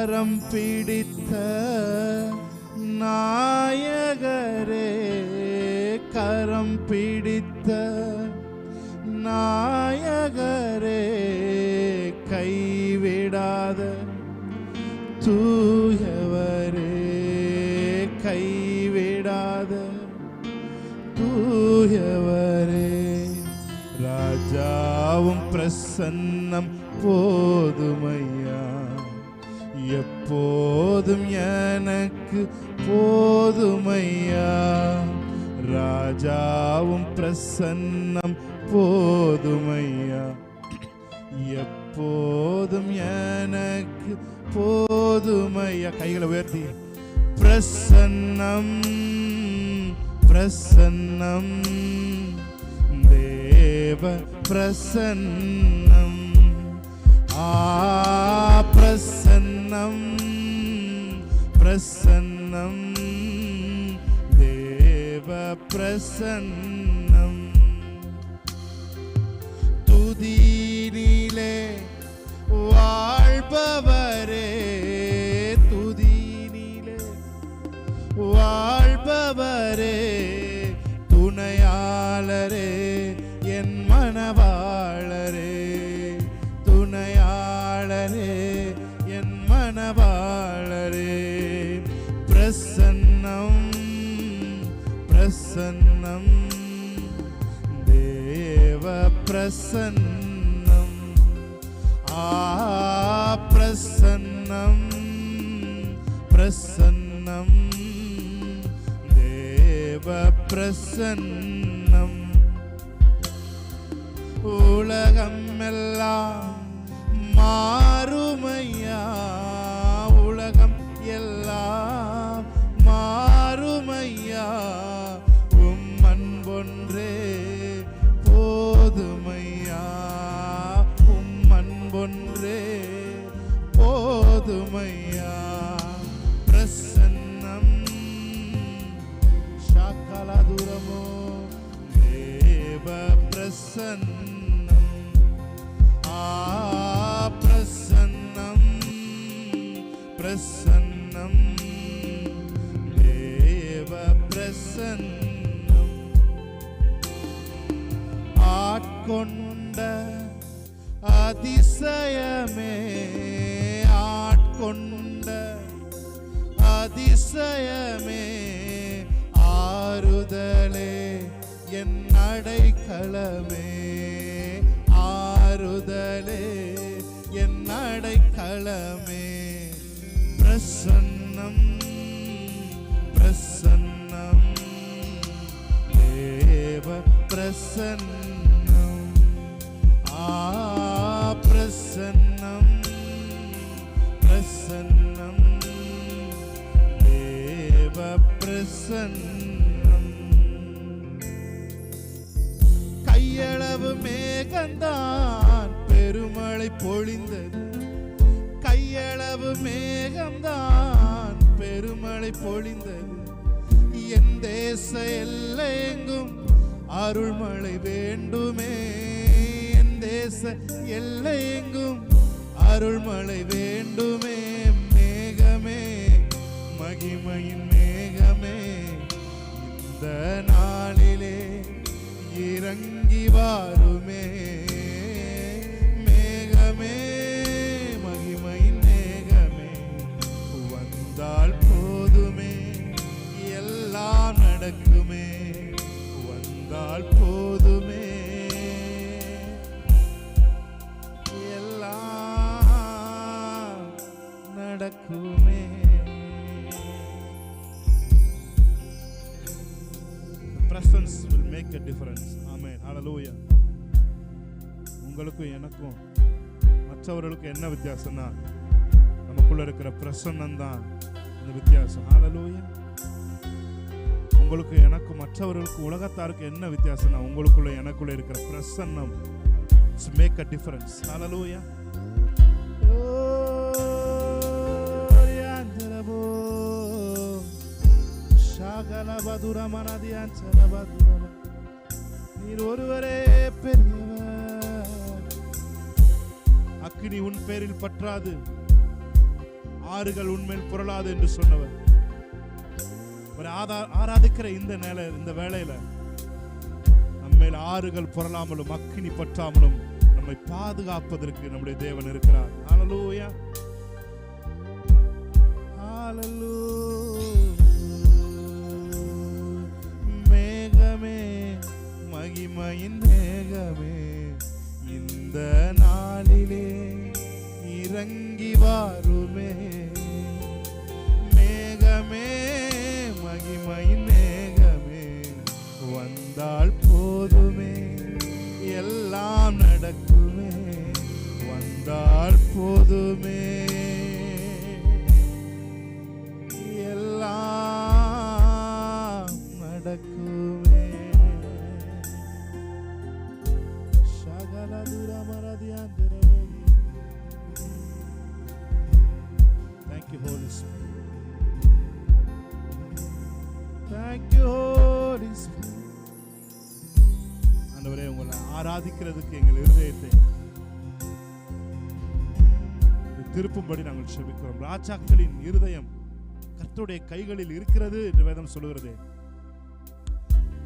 கரம் பிடித்த நாயகரே, கரம் பிடித்த நாயகரே, கைவிடாத தூயவரே, கைவிடாத தூயவரே. ராஜாவும் பிரசன்னம் போதுமையா, எப்போதும் எனக்கு போதுமையா. ராஜாவும் பிரசன்னம் போதுமையா, எப்போதும் எனக்கு போதுமையா. கைகளை உயர்த்தி பிரசன்னம் பிரசன்னம் தேவ பிரசன்னம். பிரசன்னம் பிரசன்னம் தேவ பிரசன்னம். துதியினிலே வாழ்பவரே, துதியினிலே வாழ்பவரே, துணையாளரே என் மனவாளரே, துணையாளரே என் மனவாளரே. பிரசன்னம் பிரசன்னம் தேவ பிரசன்னம். பிரசன்னம் பிரசன்னம் தேவ பிரசன்னம். உலகம் எல்லாம் மாறுமையா, உலகம் எல்லாம் மாறுமையா, உம் அன்பொன்றே போதுமையா, உம் அன்பொன்றே போதுமையா. பிரசன்னம் சாக்கலதுரமோ தேவ பிரசன்னம். பிரசன்னம் பிரசன்னம் தேவ பிரசன்னம். ஆட்கொண்ட அதிசயமே, ஆட்கொண்ட அதிசயமே, ஆறுதலே என் அடைக்கலமே, ஆறுதலே என் அடைக்கலமே. பிரசன்னம் பிரசன்னம் தேவ பிரசன்னம். பிரசன்னம் பிரசன்னம் தேவ பிரசன்னம். கையளவு மேகந்தான் பெருமழை பொழிந்தது, கையளவு மேகம்தான் பெருமழை பொழிந்தது. என் தேச எல்லையெங்கும் அருள்மழை வேண்டுமே, என் தேச எல்லையெங்கும் அருள்மழை வேண்டுமே. மேகமே மகிமையின் மேகமே, இந்த நாளிலே இறங்கி வாருமே. மேகமே மகிமையின் மேகமே, வந்தால் போதுமே எல்லாம் நடக்குமே, வந்தால் போதுமே எல்லாம் நடக்குமே. Presence will make a difference. Amen. Hallelujah. உங்களுக்கும் எனக்கும் மற்றவர்களுக்கும் என்ன வித்தியாசம்னா, நமக்குள்ள இருக்கிற பிரசன்னம் தான் இந்த வித்தியாசம். Hallelujah. உங்களுக்கு எனக்கும் மற்றவர்களுக்கு உலகத்தாருக்கு என்ன வித்தியாசம்னா, உங்களுக்குள்ள எனக்குள்ள இருக்கிற பிரசன்னம் make a difference. Hallelujah. நீர் ஒருவரே பெரியவர். அக்கினி உன் பேரில் பற்றாது, ஆறுகள் உண்மையில் புரளாது என்று சொன்னவர் ஒரு ஆராதிக்கிற இந்த வேளையில நம்மேல் ஆறுகள் புரளாமலும் அக்கினி பற்றாமலும் நம்மை பாதுகாப்பதற்கு நம்முடைய தேவன் இருக்கிறார். ஹல்லேலூயா, ஹல்லேலூயா. மேகமே, மகிமையின் மேகமே, இந்த நாளிலே இறங்கி வாருமே. மேகமே, மகிமையின் மேகமே, வந்தால் போதுமே, எல்லாம் நடக்குமே. வந்தால் போதுமே, எல்லாம் நடக்குமே. Thank you, Holy Spirit. Thank you, Holy Spirit. ஆண்டவரே, உங்களை ஆராதிக்கிறதுக்கு எங்கள் இருதயத்தை திருப்பும்படி நாங்கள் செபிக்கிறோம். ராஜாக்களின் இருதயம் கர்த்தருடைய கைகளில் இருக்கிறது என்று வேதம் சொல்லுகிறது.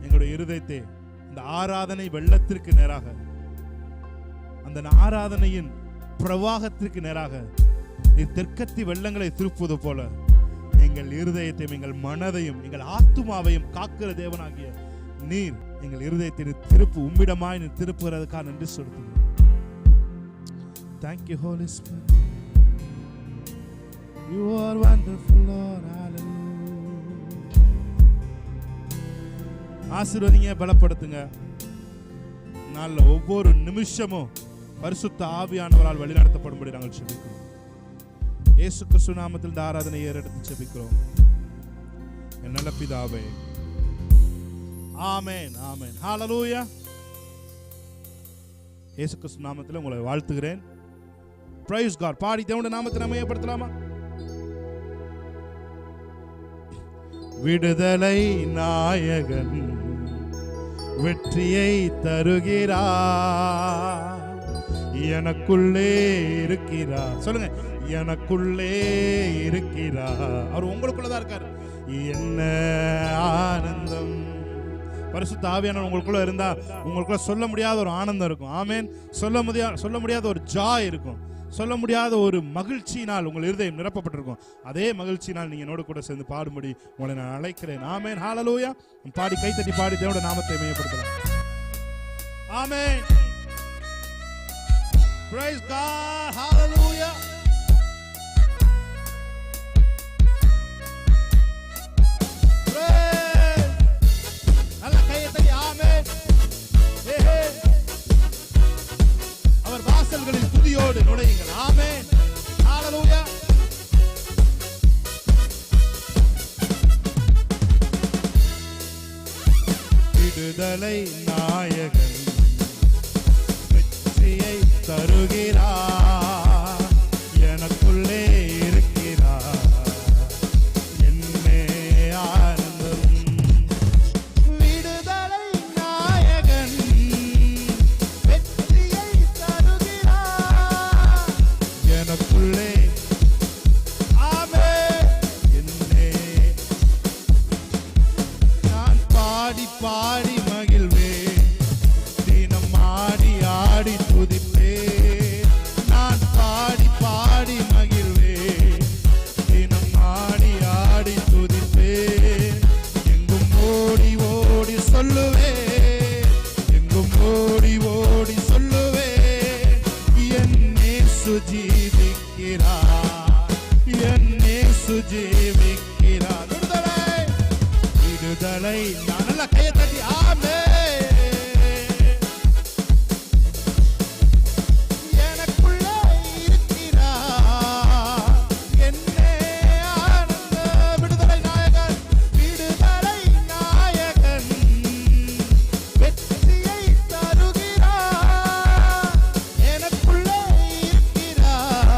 எங்களுடைய இருதயத்தை இந்த ஆராதனை வெள்ளத்திற்கு நேராக, அந்த ஆராதனையின் பிரவாகத்திற்கு நேராக தெற்கத்தி வெள்ளங்களை திருப்புவது போல எங்கள் இருதயத்தையும் எங்கள் மனதையும் எங்கள் ஆத்துமாவையும் காக்கிற தேவனாகிய நீர் எங்கள் இருதயத்தை திருப்பு, உம்மிடமாய் நீர் திருப்புகிறதுக்காக நன்றி செலுத்துகிறோம். Thank you, Holy Spirit. You are wonderful, Lord. Hallelujah. ஆசீர்வதிங்க, பலப்படுத்துங்க. நாள்ல ஒவ்வொரு நிமிஷமும் பரிசுத்த ஆவியானவரால் வழிநடத்தப்படும்படி நாங்கள் செபிக்கிறோம். இயேசு கிறிஸ்து நாமத்தில் இந்த ஆராதனை ஏறெடுத்து செபிக்கிறோம் என் நல்ல பிதாவே. ஆமென், ஆமென், ஹல்லேலூயா. இயேசு கிறிஸ்து நாமத்தில் உங்களை வாழ்த்துகிறேன். Price God. பாடி தேவனுடைய நாமத்தை மகிமைப்படுத்தலாமா? விடுதலை நாயகன் வெற்றியை தருகிறார், எனக்குள்ளே இருக்கிறார். சொல்லுங்க, எனக்குள்ளே இருக்கிறார். அவர் உங்களுக்குள்ளதான் இருக்கார். என்ன ஆனந்தம்! பரிசுத்த ஆவியானவர் உங்களுக்குள்ள இருந்தா உங்களுக்குள்ள சொல்ல முடியாத ஒரு ஆனந்தம் இருக்கும். ஆமென். சொல்ல முடியாத ஒரு ஜாய் இருக்கும். சொல்ல முடியாத ஒரு மகிழ்ச்சியினால் உங்கள் இருதயம் நிரப்பப்பட்டிருக்கும். அதே மகிழ்ச்சியினால் நீங்க என்னோட கூட சேர்ந்து பாடும்படி உங்களை நான் அழைக்கிறேன். ஆமென், ஹல்லேலூயா. பாடி கைத்தட்டி பாடி தேவனுடைய நாமத்தை மகிமைப்படுத்தலாம். ஆமென். Praise God. Hallelujah. Praise. நல்ல கையத்தட்டி. ஆமென். அவர் வாசல்களில் துதியோடு நுழையுங்கள். ஆமென், ஹல்லேலூயா. விடுதலை நாயகன் வெற்றியை தருகிறார், எனக்குள்ளே இருக்கிறார், என்னே ஆனந்தம். விடுதலை நாயகன் வெற்றியை தருகிறார், எனக்குள்ளே. ஆமென். என்னே நான் பாடி பாடி மகிழ்வே, தினம் ஆடி ஆடி துதிப்பே. நான் பாடி பாடி மகிழ்வே, தினம் ஆடி ஆடி துதிப்பே. எங்கும் ஓடி ஓடி சொல்லுவே, எங்கும் ஓடி ஓடி சொல்லுவே, என் இயேசு ஜீவிக்கிறார், என் இயேசு ஜீவிக்கிறார். விடுதலை, விடுதலை. நான் நல்ல கையை தட்டி ஆமென். எனக்குள்ளே இருக்கிறார், என்னே ஆனந்த. விடுதலை நாயகன், விடுதலை நாயகன் வெற்றியை தருகிறார், எனக்குள்ளே இருக்கிறார்,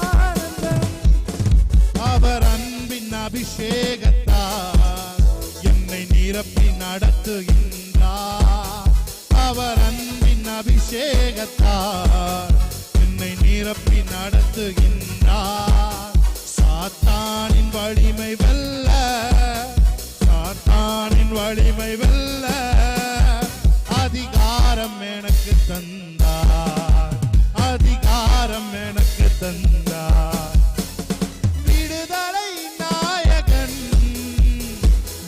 ஆனந்தம். அவர் அன்பின் அபிஷேகத்தால் என்னை நிரப்பி நடத்துகின்றார். அவர் அன்பின் அபிஷேகத்தால் என்னை நிரப்பி நடத்துகின்றார். சாத்தானின் வலிமை வெல்ல, சாத்தானின் வலிமை வெல்ல அதிகாரம் எனக்கு தந்தார், அதிகாரம் எனக்கு தந்தார். விடுதலை நாயகன்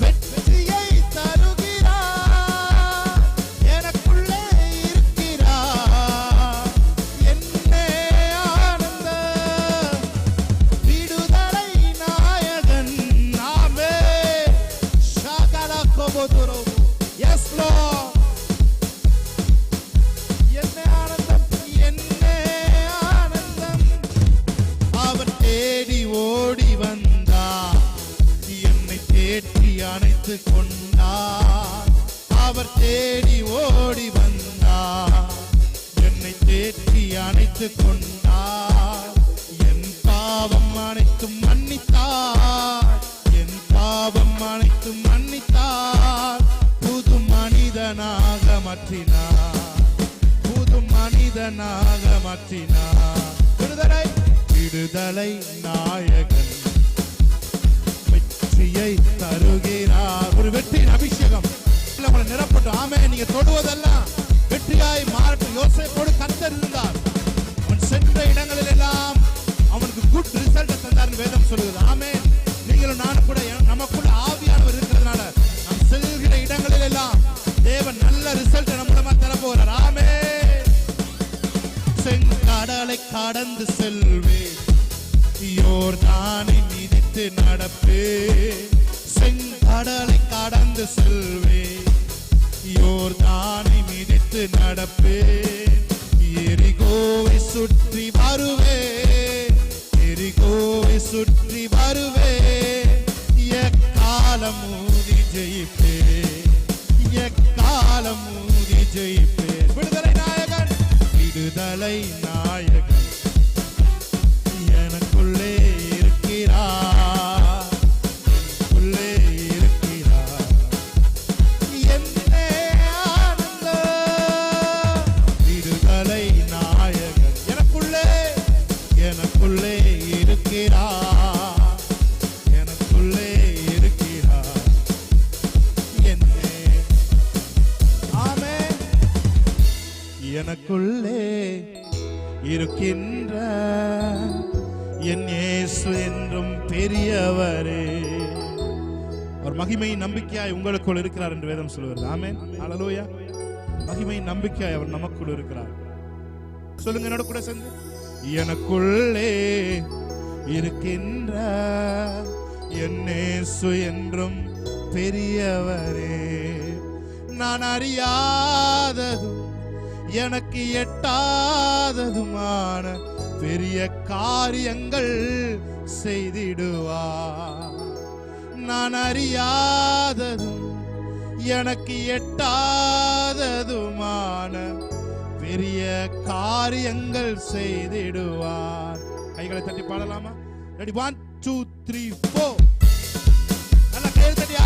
வெற்றியை தருகிறார், எனக்குள்ளே இருக்கிறார், என்னே ஆனந்தம். விடுதலை நாயகன் நாமே ஷகல கோபோதுரோ. S Lord. என்னே ஆனந்தம், என்னே ஆனந்தம். அவர் தேடி ஓடி வந்தார், என்னை தேற்றி அணைத்து கொண்டார். அவர் தேடி ஓடி வந்தார், என்னை தேற்றி அணைத்து கொண்டார். என் பாவம் அனைத்தும் மன்னித்தார், என் பாவம் அனைத்தும் மன்னித்தார். புது மனிதனாக மாற்றினார், புது மனிதனாக மாற்றினார். விடுதலை, விடுதலை நாயகன் வெற்றியை தருகிறார். ஒரு வெற்றியின் அபிஷேகம் உங்களை நிரப்பட்டும். ஆமே. நீங்க தொடுவதெல்லாம் வெற்றியாய் மாறட்டும். யோசேப்போடு கர்த்தர் இருந்தார், அவன் சென்ற இடங்களில் எல்லாம் அவனுக்கு குட் ரிசல்ட் தந்தார் வேதம் சொல்லுகிறது. ஆமே. நீங்களும் நானும் கூட நமக்குள்ள ஆவியானவர் இருக்கிறதுனால நாம் செல்கிற இடங்களில் எல்லாம் தேவன் நல்ல ரிசல்ட் நம்ம மூலமா தர போகிறார். ஆமே. செங்கடலை கடந்து செல்வேன், யோர்தானை மிதித்து நடப்பேன். செங்கடலை கடந்து செல்வேன், யோர்தானை மிதித்து நடப்பேன். எரிகோவை சுற்றி வருவேன், எரிகோவை சுற்றி வருவேன். எக்காலம் ஊதி ஜெயிப்பேன், எக்காலம் ஊதி ஜெயிப்பேன். விடுதலை நாயகன், விடுதலை நாயகன் எனக்குள்ளே இருக்கிறார், எனக்குள்ளே இருக்கிறார். என்னே ஆனந்தம். விடுதலை நாயகன் எனக்குள்ளே, எனக்குள்ளே இருக்கிறார், எனக்குள்ளே இருக்கிறார். என்னே. ஆமென். எனக்குள்ளே இருக்கின்ற என் இயேசு என்றும் பெரியவரே. அவர் மகிமை நம்பிக்கையாய் உங்களுக்குள் இருக்கிறார் என்று வேதம் சொல்லுகிறது. ஆமென். ஹல்லேலூயா. மகிமை நம்பிக்கையாய் அவர் நமக்குள் இருக்கிறார். சொல்லுங்க என்னோட கூட சேர்ந்து. எனக்குள்ளே இருக்கின்ற என் இயேசு என்றும் பெரியவரே. நான் அறியாததும் எனக்கு எட்டாததுமான பெரிய காரியங்கள் செய்திடுவார். நான் அறியாததும் எனக்கு எட்டாததுமான பெரிய காரியங்கள் செய்திடுவார். கைகளை தட்டி பாடலாமா? ரெடி? 1 2 3 4. நல்ல கையை தட்டி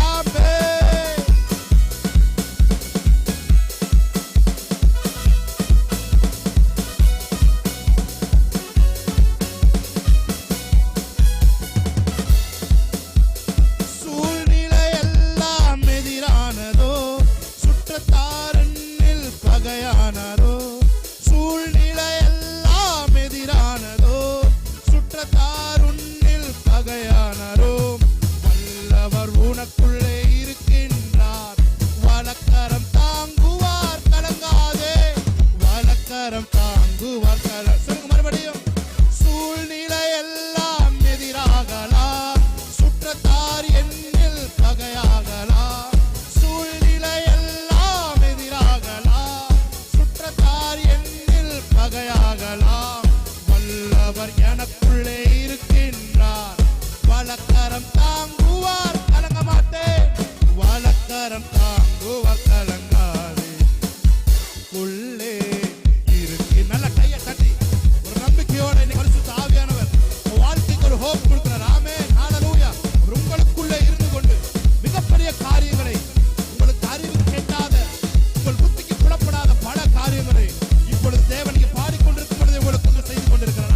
ஆமென். இப்பொழுது தேவன் பாடிக்கொண்டிருக்கும் பொழுது உங்களுக்கு செய்து கொண்டிருக்கிறார்.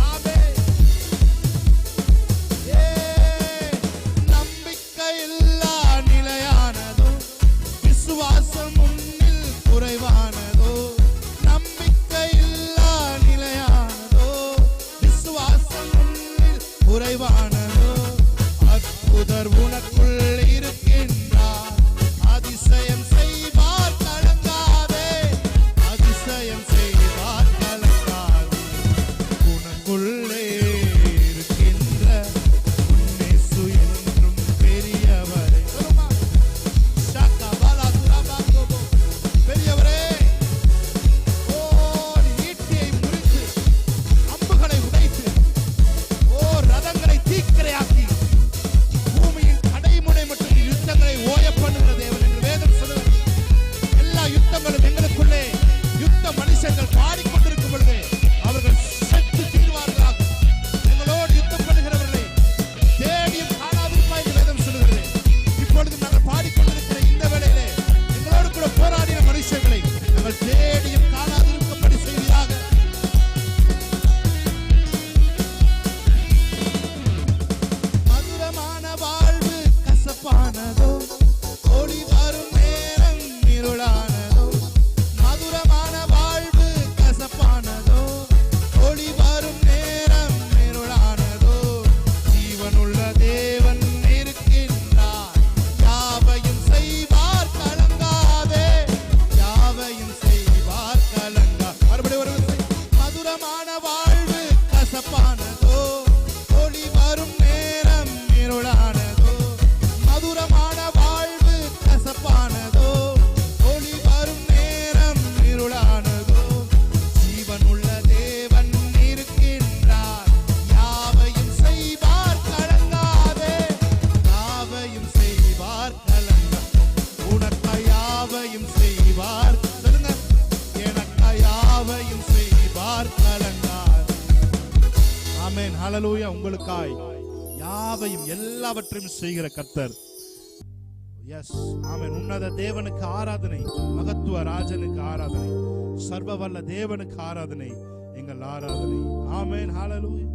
ஹல்லேலூயா. உங்களுக்காய் யாவையும் எல்லாவற்றையும் செய்கிற கர்த்தர். எஸ், ஆமென். உன்னத தேவனுக்கு ஆராதனை, மகத்துவ ராஜனுக்கு ஆராதனை, சர்வ வல்ல தேவனுக்கு ஆராதனை, எங்கள் ஆராதனை. ஆமென். ஹல்லேலூயா.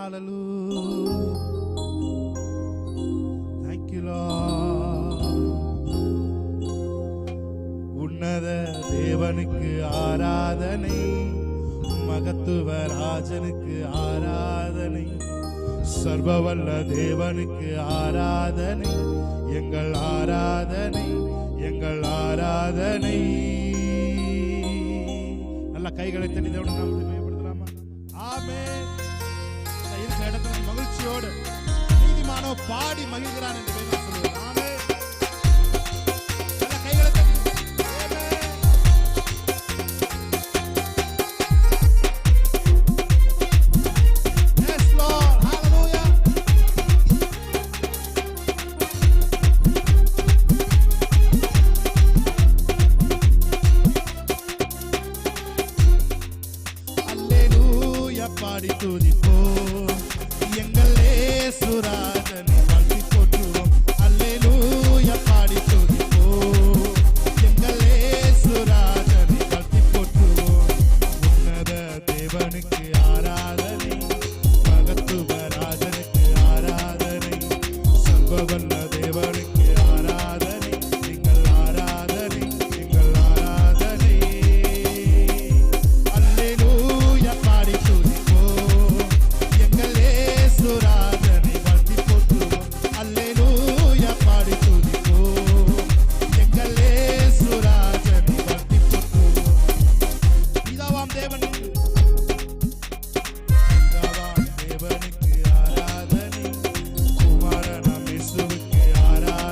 ஹல்லேலூயா. Thank you Lord. உன்னத தேவனுக்கு ஆராதனை, மகத்துவ ராஜனுக்கு ஆராதனை, சர்வவல்ல தேவனுக்கு ஆராதனை, எங்கள் ஆராதனை, எங்கள் ஆராதனை. நல்ல கைகளை தட்டி தேவனை நாமத்தை மேம்படுத்தலாமா? ஆமென். இருக்கிற இடத்துல மகிழ்ச்சியோடு நீதிமானோ பாடி மகிழ்கிறான் என்று வேதம் சொல்லுகிறது. ஆமென். நல்ல கைகளை தட்டி பாடி துதிப்போம், எங்கள் இயேசுராஜனை வாழ்த்தி போற்றுவோம். அல்லேலூயா பாடி துதிப்போம், எங்கள் இயேசுராஜனை வாழ்த்தி போற்றுவோம். உன்னத தேவனுக்கு ஆராதனை, மகத்துவ ராஜனுக்கு ஆராதனை, சர்வவல்ல தேவனுக்கு ஆராதனை, எங்கள் ஆராதனை, எங்கள் ஆராதனை. அல்லேலூயா பாடி சுராஜனை வாழ்த்தி போற்றுவோம். அல்லேலூயா பாடி துதிப்போம், எங்கள் இயேசுராஜனை வாழ்த்தி போற்றுவோம். பிதாவாம் தேவனுக்கு ஆராதனை, குமாரனாம் இயேசுவுக்கு ஆராதனை,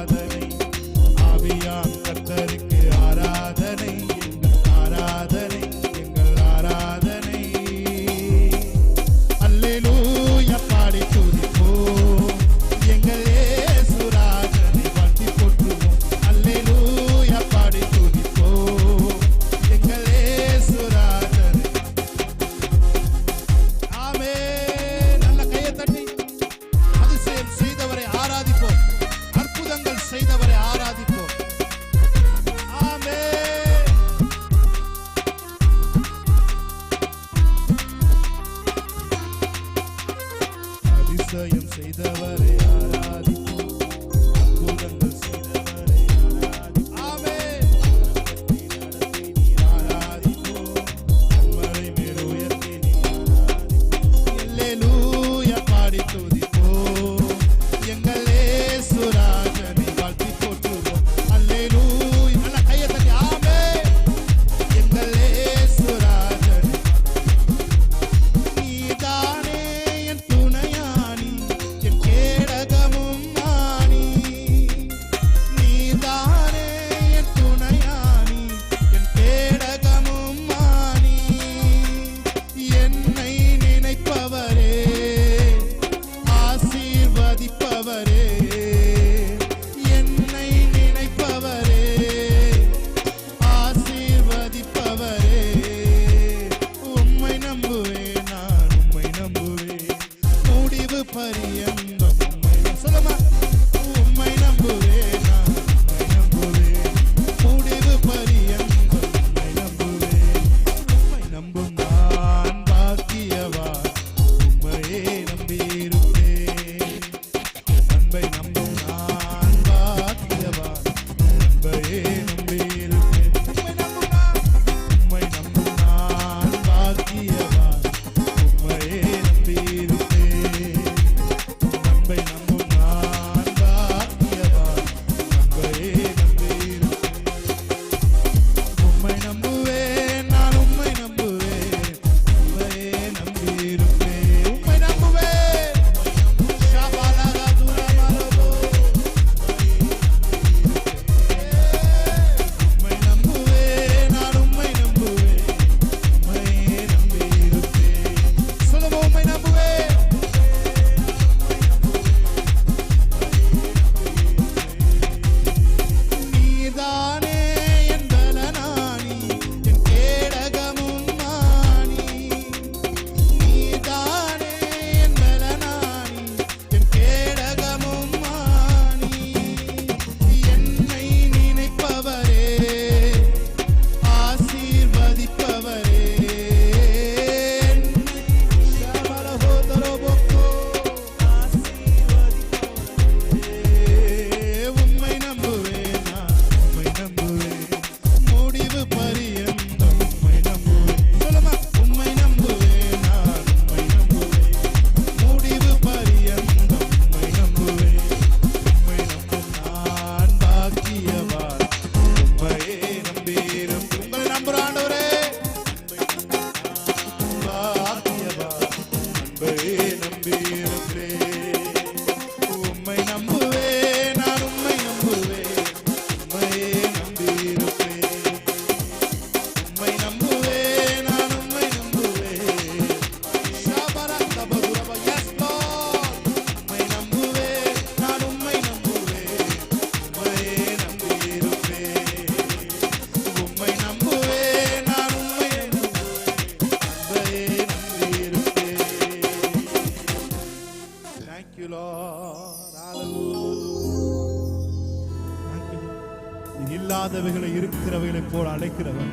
இல்லாதவைகளை இருக்கிறவைகளை போல அழைக்கிறவர்,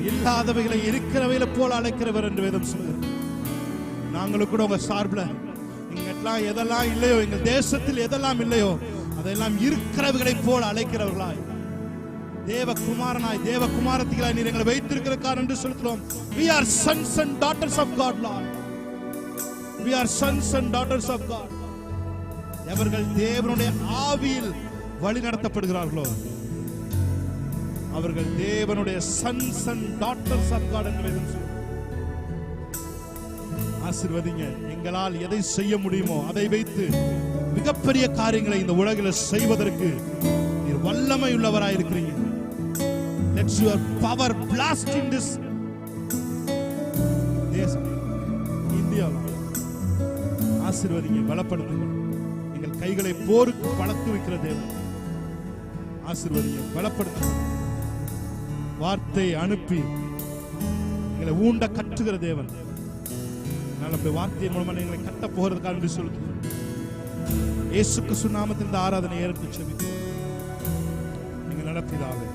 இல்லாதவைகளை இருக்கிறவைகளை போல அழைக்கிறவர் என்று வேதம் சொல்கிறது. நாங்களும் கூட உங்க சார்பில் இங்கெல்லாம் எதெல்லாம் இல்லையோ, எங்கள் தேசத்தில் எதெல்லாம் இல்லையோ அதெல்லாம் இருக்கிறவைகளை போல அழைக்கிறவர்களாய், தேவகுமாரனாய் தேவகுமாரத்திகளாய் நீர் எங்களை வைத்திருக்கிற காரணம் என்று சொல்கிறோம். We are sons and daughters of God, Lord. We are sons and daughters of God. அவர்கள் தேவனுடைய ஆவியில் வழி நடத்தப்படுகிறார்களோ அவர்கள் தேவனுடைய sons and daughters of God என்று வேதம் சொல்கிறது. ஆசீர்வதிங்க. எங்களால் எதை செய்ய முடியுமோ அதை வைத்து மிகப்பெரிய காரியங்களை இந்த உலகில் செய்வதற்கு நீர் வல்லமை உள்ளவராய் இருக்கிறீங்க. Let your power blast in this தேசம், இந்தியாவில். ஆசீர்வதிங்க, பலப்படுத்துங்க. எங்கள் கைகளை போருக்கு பழத்து வைக்கிற தேவன். ஆசீர்வதிங்க, பலப்படுத்துங்க. வார்த்தை அனுப்பி எங்களை ஊண்ட கட்டுகிற தேவன். நம்முடைய வார்த்தையின் மூலமாக எங்களை கட்ட போகிறதுக்காக என்று சொல்லுங்க. இயேசு கிறிஸ்து நாமத்தில் இந்த ஆராதனை ஏற்று செபிக்கிறோம். நீங்கள் நடப்பிதாவே.